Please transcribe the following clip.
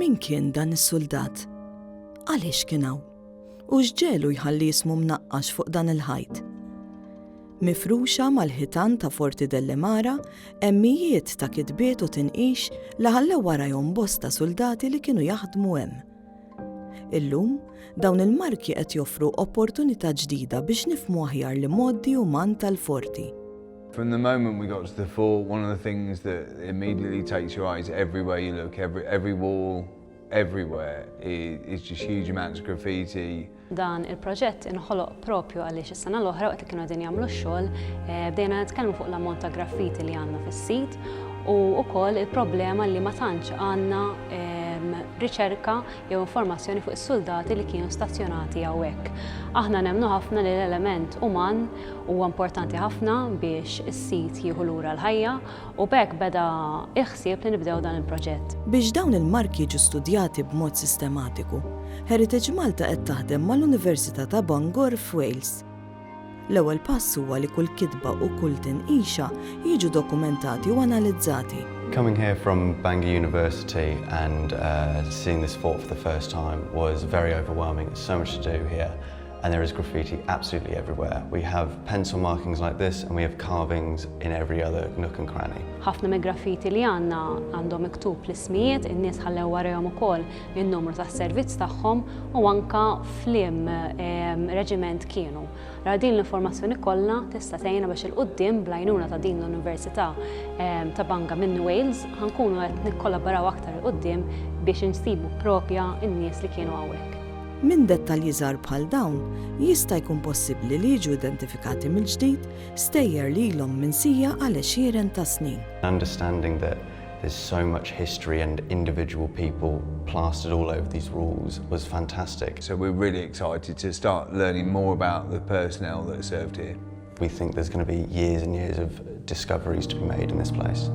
Min kien dan is-soldat? Għaliex kien hawn? U x'ġelu jħalli jismu imnaqqax fuq dan il-ħajt? Mifruxa mal-ħitan ta' Forti Delimara hemm mijiet ta' kitbiet u tinqix li ħallew warahom bosta soldati li kienu jaħdmu hemm. Illum, dawn il-marki qed joffru opportunità ġdida biex nifhmu aħjar l-modi uman tal-Forti. From the moment we got to the fort, one of the things that immediately takes your eyes everywhere you look, every wall, everywhere, is just huge amounts of graffiti. Dan il-proġett inħoloq propju għaliex is-sena l-oħra waqt li kienu qegħdin jagħmlu x-xogħol bdejna nitkellmu fuq l-ammont ta' graffiti li għandna fis-sit u wkoll il-problema li ma tantx għandna riċerka jew informazzjoni fuq is-soldati li kienu stazzjonati hawnhekk. Aħna nemmnu ħafna li l-element uman huwa importanti ħafna biex is-sit jieħu lura l-ħajja u b'hekk beda iħsieb li nibdew dan il-proġett. Biex dawn il-marki jiġu studjati b'mod sistematiku, Heritage Malta qed taħdem mal-Università ta' Bangor f'Wales. L-ewwel pass huwa li kull kitba u kull tinqixa jiġu dokumentati u analizzati. Coming here from Bangor University and seeing this fort for the first time was very overwhelming. There's so much to do here and there is graffiti absolutely everywhere. We have pencil markings like this and we have carvings in every other nook and cranny. Ħafna mill-graffiti li għandna għandhom miktub l-ismijiet, in-nies ħallew warahom ukoll in-numru tas-servizz tagħhom u anke fliem reġiment kienu. Ra din l-informazzjoni kollha tista' tgħinna biex il-qudiem bl-għajnuna ta' din l-Università ta' Bangor minn Wales ħankunu qed nikkollaboraw aktar il-qudiem biex insibu propja n-nies li kienu hawnhekk. Min dettalji żgħar bħal dawn jista' jkun possibbli li jiġu identifikati mill-ġdid stejjer li ilhom minsija għal għexieren ta' snin. Understanding that there's so much history and individual people plastered all over these walls was fantastic. So we're really excited to start learning more about the personnel that served here. We think there's going to be years and years of discoveries to be made in this place.